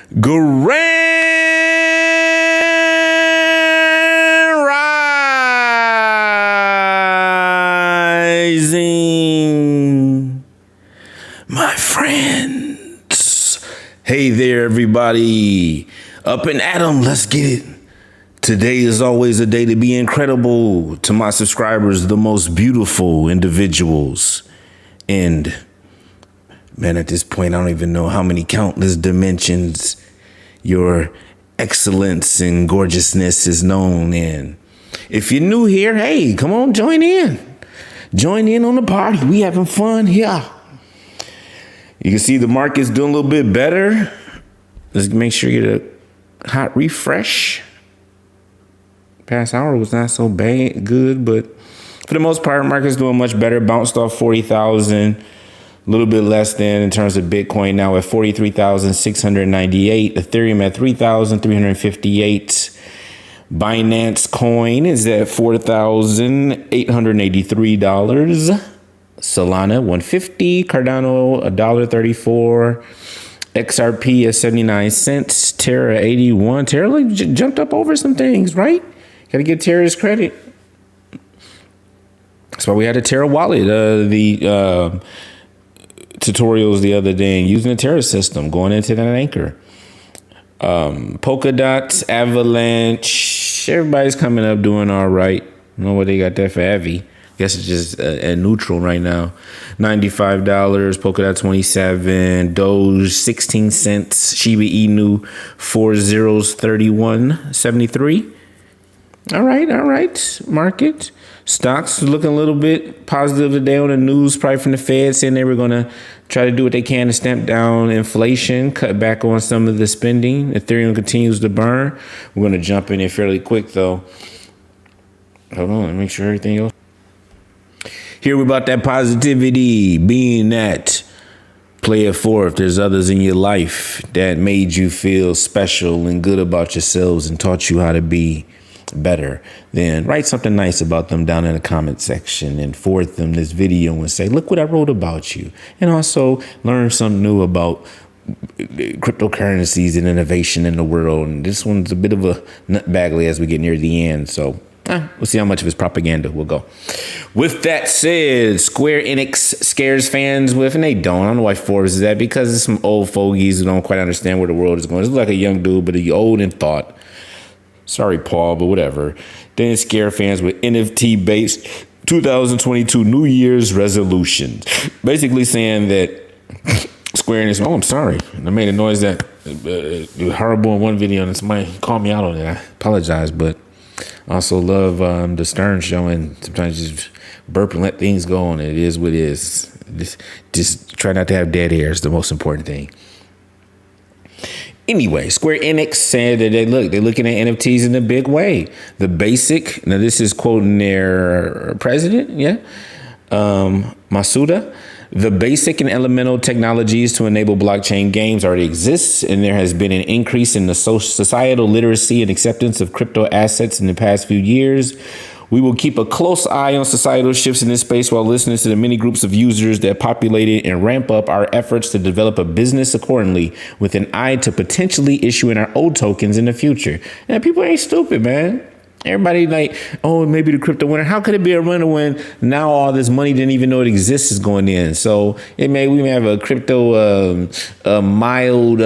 Grand Rising, my friends. Hey there, everybody. Up and at 'em, let's get it. Today is always a day to be incredible. To my subscribers, the most beautiful individuals. And man, at this point, I don't even know how many countless dimensions your excellence and gorgeousness is known in. If you're new here, hey, come on, join in. Join in on the party. We having fun here. You can see the market's doing a little bit better. Let's make sure you get a hot refresh. Past hour was not so good, but for the most part, market's doing much better. Bounced off 40,000. A little bit less than in terms of Bitcoin, now at 43,698. Ethereum at 3,358. Binance coin is at $4,883. Solana 150. Cardano $1.34. XRP at 79 cents. Terra 81. Terra like jumped up over some things, right? Got to give Terra's credit. That's why we had a Terra wallet. Tutorials the other day and using the Terra system, going into that anchor. Polkadot, Avalanche, everybody's coming up doing all right. I don't know what they got there for Avi. Guess it's just at neutral right now. $95, Polkadot 27, Doge 16 cents, Shiba Inu 4 zeros 31.73. All right, market. Stocks looking a little bit positive today on the news, probably from the Fed, saying they were going to try to do what they can to stamp down inflation, cut back on some of the spending. Ethereum continues to burn. We're going to jump in here fairly quick, though. Hold on, let me make sure everything else. Hear about that positivity, being that play it forth. There's others in your life that made you feel special and good about yourselves and taught you how to be better. Then write something nice about them down in the comment section and forward them this video and say, look what I wrote about you. And also learn something new about cryptocurrencies and innovation in the world. And this one's a bit of a nutbagly as we get near the end. So we'll see how much of his propaganda will go. With that said, Square Enix scares fans with, and they don't. I don't know why Forbes is that, because it's some old fogies who don't quite understand where the world is going. It's like a young dude, but he's old in thought. Sorry, Paul, but whatever. Then scare fans with NFT-based 2022 New Year's resolutions. Basically saying that Square Enix, I'm sorry. I made a noise that was horrible in one video and somebody called me out on it. I apologize, but I also love the Stern show, and sometimes just burp and let things go on. It is what it is. Just try not to have dead air is the most important thing. Anyway, Square Enix said that they're looking at NFTs in a big way. The basic, now this is quoting their president, Masuda. The basic and elemental technologies to enable blockchain games already exists, and there has been an increase in the societal literacy and acceptance of crypto assets in the past few years. We will keep a close eye on societal shifts in this space while listening to the many groups of users that populate it and ramp up our efforts to develop a business accordingly with an eye to potentially issuing our old tokens in the future. And people ain't stupid, man. Everybody like, oh, maybe the crypto winner. How could it be a winner when now all this money didn't even know it exists is going in? So we may have a crypto mild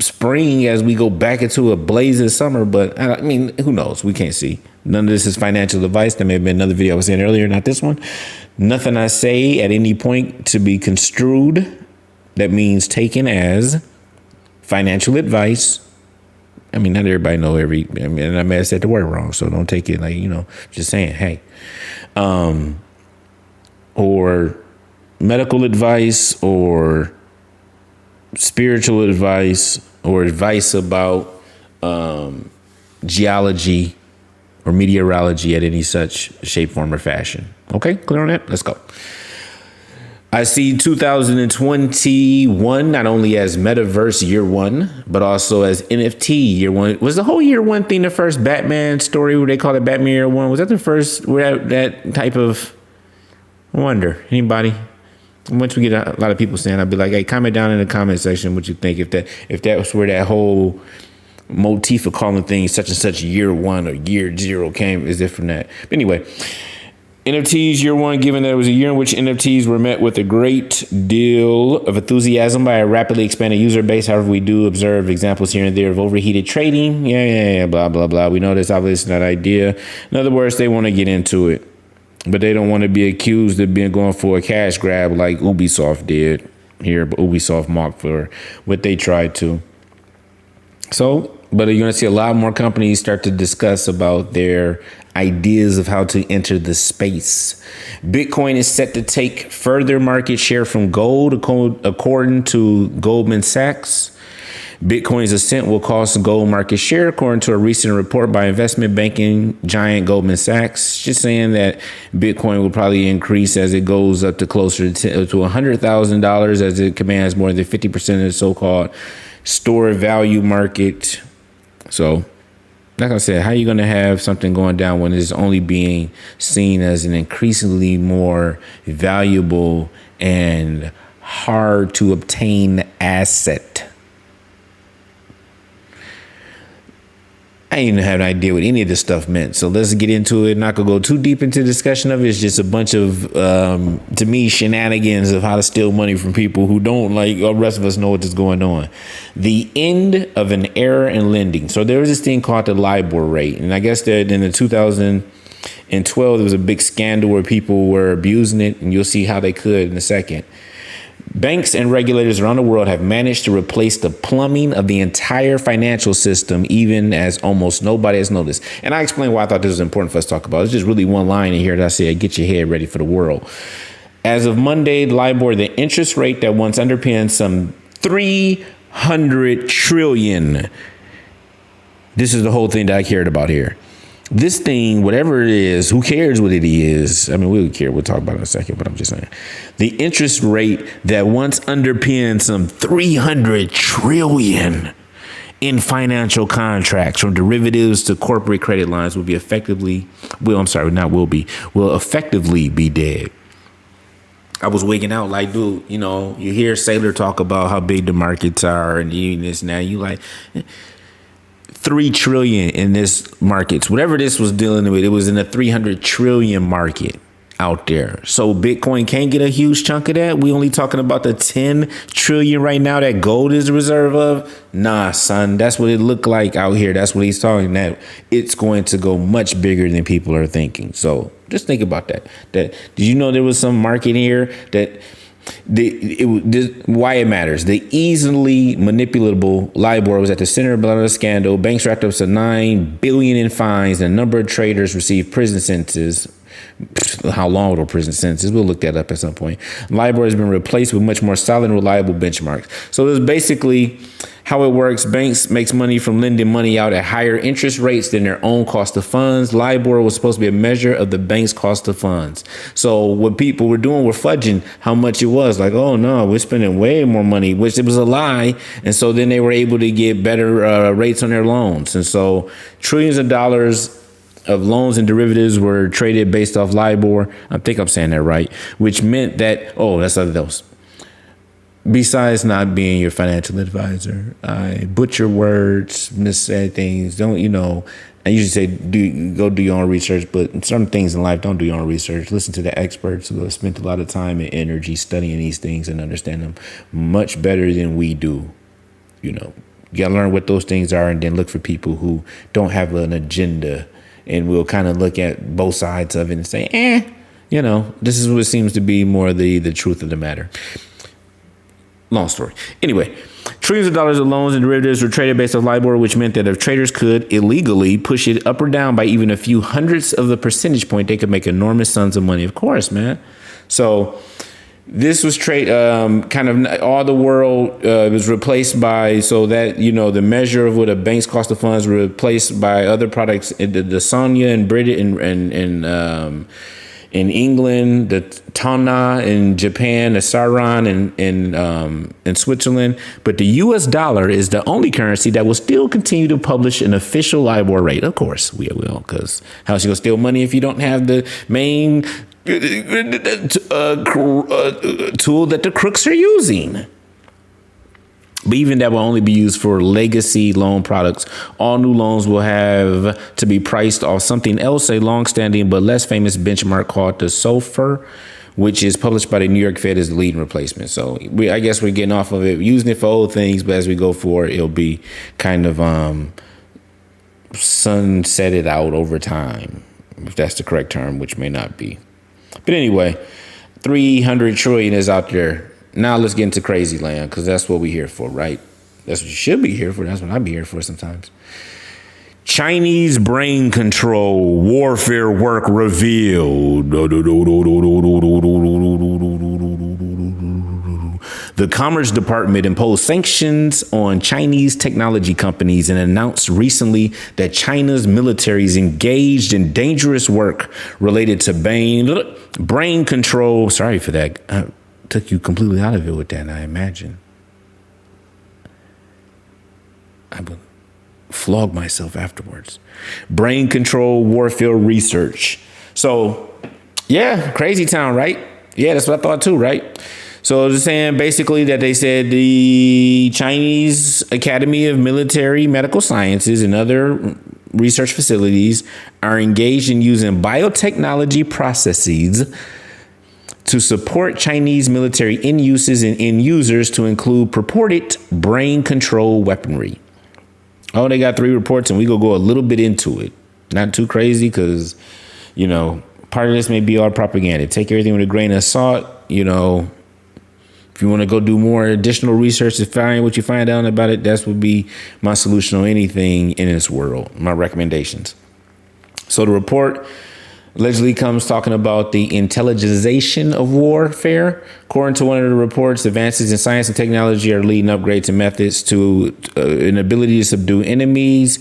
spring as we go back into a blazing summer, but I mean, who knows? We can't see. None of this is financial advice. There may have been another video I was saying earlier, not this one. Nothing I say at any point to be construed that means taken as financial advice. I mean, not everybody know I may have said the word wrong, so don't take it like, just saying, hey. Or medical advice or spiritual advice or advice about geology or meteorology at any such shape, form, or fashion. Okay, clear on that? Let's go. I see 2021 not only as Metaverse year one, but also as NFT year one. Was the whole year one thing the first Batman story where they call it Batman year one? Was that the first that type of, I wonder, anybody? Once we get a lot of people saying, I'd be like, hey, comment down in the comment section what you think. If that was where that whole motif of calling things such and such year one or year zero came, is it from that? But anyway, NFTs year one, given that it was a year in which NFTs were met with a great deal of enthusiasm by a rapidly expanding user base. However, we do observe examples here and there of overheated trading. Yeah, blah, blah, blah. We know that's obviously not idea. In other words, they want to get into it, but they don't want to be accused of being going for a cash grab like Ubisoft did here, but Ubisoft mocked for what they tried to. So, but you're going to see a lot more companies start to discuss about their ideas of how to enter the space. Bitcoin is set to take further market share from gold, according to Goldman Sachs. Bitcoin's ascent will cost gold market share, according to a recent report by investment banking giant Goldman Sachs. Just saying that Bitcoin will probably increase as it goes up to closer to $100,000 as it commands more than 50% of the so-called store value market. So, like I said, how are you going to have something going down when it's only being seen as an increasingly more valuable and hard to obtain asset? I didn't even have an idea what any of this stuff meant. So let's get into it. Not going to go too deep into the discussion of it. It's just a bunch of, to me, shenanigans of how to steal money from people who don't, like the rest of us, know what is going on. The end of an era in lending. So there was this thing called the LIBOR rate. And I guess that in the 2012, there was a big scandal where people were abusing it. And you'll see how they could in a second. Banks and regulators around the world have managed to replace the plumbing of the entire financial system, even as almost nobody has noticed. And I explained why I thought this was important for us to talk about. It's just really one line in here that I said, get your head ready for the world. As of Monday, LIBOR, the interest rate that once underpinned some 300 trillion. This is the whole thing that I cared about here. This thing, whatever it is, who cares what it is? I mean, we would care. We'll talk about it in a second, but I'm just saying. The interest rate that once underpinned some 300 trillion in financial contracts, from derivatives to corporate credit lines, will effectively be dead. I was waking out like, dude, you know, you hear Sailor talk about how big the markets are and this now. You like 3 trillion in this markets, whatever this was dealing with, it was in a 300 trillion market out there. So Bitcoin can't get a huge chunk of that. We only talking about the 10 trillion right now that gold is the reserve of. Nah, son, that's what it looked like out here. That's what he's talking, that it's going to go much bigger than people are thinking. So just think about that. Did you know there was some market here that why it matters? The easily manipulatable LIBOR was at the center of the scandal. Banks racked up to $9 billion in fines, and a number of traders received prison sentences. How long will prison sentences? We'll look that up at some point. LIBOR has been replaced with much more solid and reliable benchmarks. So it's basically how it works. Banks makes money from lending money out at higher interest rates than their own cost of funds. LIBOR was supposed to be a measure of the bank's cost of funds. So what people were doing were fudging how much it was. Like, oh no, we're spending way more money, which it was a lie. And so then they were able to get better rates on their loans. And so trillions of dollars of loans and derivatives were traded based off LIBOR. I think I'm saying that right, which meant that, that's other those. Besides not being your financial advisor, I butcher words, missaid things. Don't, I usually say go do your own research, but some things in life, don't do your own research. Listen to the experts who have spent a lot of time and energy studying these things and understand them much better than we do. You gotta learn what those things are and then look for people who don't have an agenda, and we'll kind of look at both sides of it and say, this is what seems to be more the truth of the matter. Long story. Anyway, trillions of dollars of loans and derivatives were traded based off LIBOR, which meant that if traders could illegally push it up or down by even a few hundredths of the percentage point, they could make enormous sums of money. Of course, man. So this was kind of all the world was replaced by, so that, the measure of what a bank's cost of funds were replaced by other products, the Sonia in Britain and in England, the Tana in Japan, the Saran in Switzerland. But the US dollar is the only currency that will still continue to publish an official LIBOR rate. Of course, we will, because how's you going to steal money if you don't have the main tool that the crooks are using. But even that will only be used for legacy loan products. All new loans will have to be priced off something else, a long-standing but less famous benchmark called the SOFR, which is published by the New York Fed as the leading replacement. So I guess we're getting off of it, using it for old things, but as we go forward, it'll be kind of sunsetted out over time, if that's the correct term, which may not be. But anyway, 300 trillion is out there. Now let's get into crazy land, because that's what we're here for, right? That's what you should be here for. That's what I'd be here for sometimes. Chinese brain control warfare work revealed. The Commerce Department imposed sanctions on Chinese technology companies and announced recently that China's military is engaged in dangerous work related to brain control. Sorry for that. I took you completely out of it with that, I imagine. I will flog myself afterwards. Brain control warfare research. So, yeah, crazy town, right? Yeah, that's what I thought too, right? So they're saying basically that they said the Chinese Academy of Military Medical Sciences and other research facilities are engaged in using biotechnology processes to support Chinese military end uses and end users to include purported brain control weaponry. Oh, they got 3 reports, and we go a little bit into it. Not too crazy, because, you know, part of this may be all propaganda. Take everything with a grain of salt. You know, if you want to go do more additional research to find what you find out about it, that would be my solution on anything in this world, my recommendations. So the report allegedly comes talking about the intelligization of warfare. According to one of the reports, advances in science and technology are leading upgrades and methods to an ability to subdue enemies,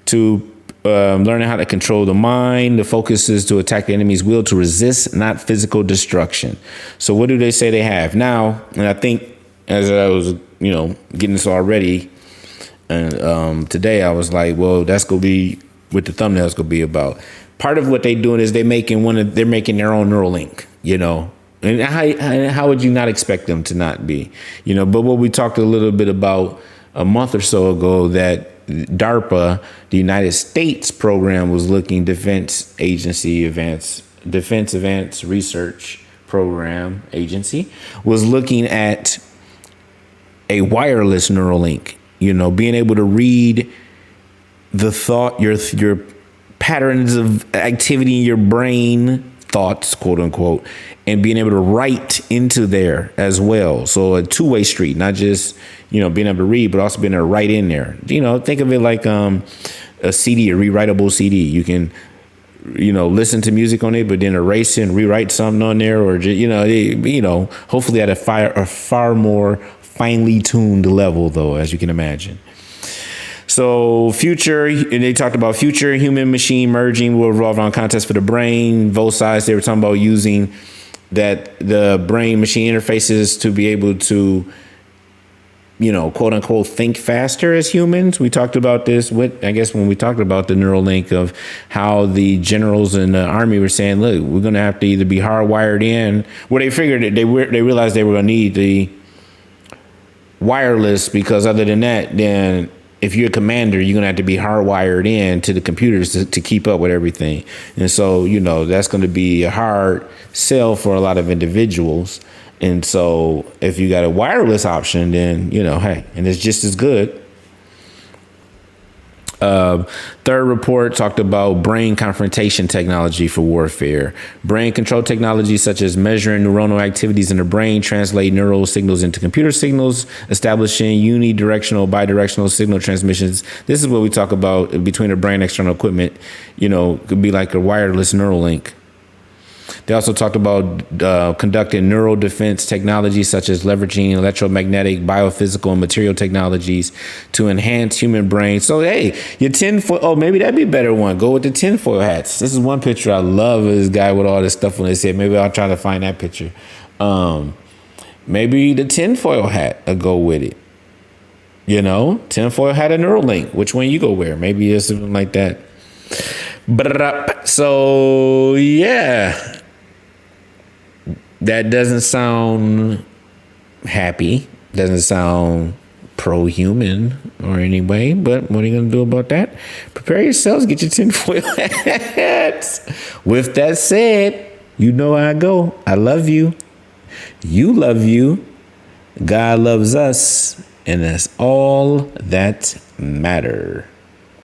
to learning how to control the mind. The focus is to attack the enemy's will to resist, not physical destruction. So what do they say they have now? And I think as I was, getting this already, and today I was like, well, that's going to be what the thumbnail's going to be about. Part of what they're doing is they're making their own neural link, and how would you not expect them to not be, but what we talked a little bit about a month or so ago, that DARPA, the United States program, was looking Defense Advanced Research Program Agency was looking at a wireless neural link, being able to read the thought, your patterns of activity in your brain, thoughts, quote unquote, and being able to write into there as well. So a two-way street, not just, being able to read, but also being able to write in there. Think of it like a CD, a rewritable CD. You can, listen to music on it, but then erase it and rewrite something on there, or just, hopefully at a far more finely tuned level, though, as you can imagine. So and they talked about future human machine merging will revolve around context for the brain. Both sides, they were talking about using the brain machine interfaces to be able to, quote unquote, think faster as humans. We talked about this when we talked about the neural link of how the generals in the army were saying, look, we're going to have to either be hardwired in. Well, they figured that they realized they were going to need the wireless, because other than that, then if you're a commander, you're going to have to be hardwired in to the computers to keep up with everything. And so, that's going to be a hard sell for a lot of individuals. And so if you got a wireless option, then, hey, and it's just as good. Third report talked about brain confrontation technology for warfare. Brain control technologies such as measuring neuronal activities in the brain, translate neural signals into computer signals, establishing unidirectional, bidirectional signal transmissions. This is what we talk about between the brain and external equipment. Could be like a wireless neural link. They also talked about conducting neural defense technologies such as leveraging electromagnetic, biophysical, and material technologies to enhance human brains. So, hey, your tinfoil, maybe that'd be a better one. Go with the tinfoil hats. This is one picture I love of this guy with all this stuff on his head. Maybe I'll try to find that picture. Maybe the tinfoil hat will go with it. Tinfoil hat and Neuralink. Which one you go wear? Maybe it's something like that. So, yeah. That doesn't sound happy. Doesn't sound pro-human or any way, but what are you going to do about that? Prepare yourselves, get your tinfoil hats. With that said, you know how I go. I love you. You love you. God loves us. And that's all that matter.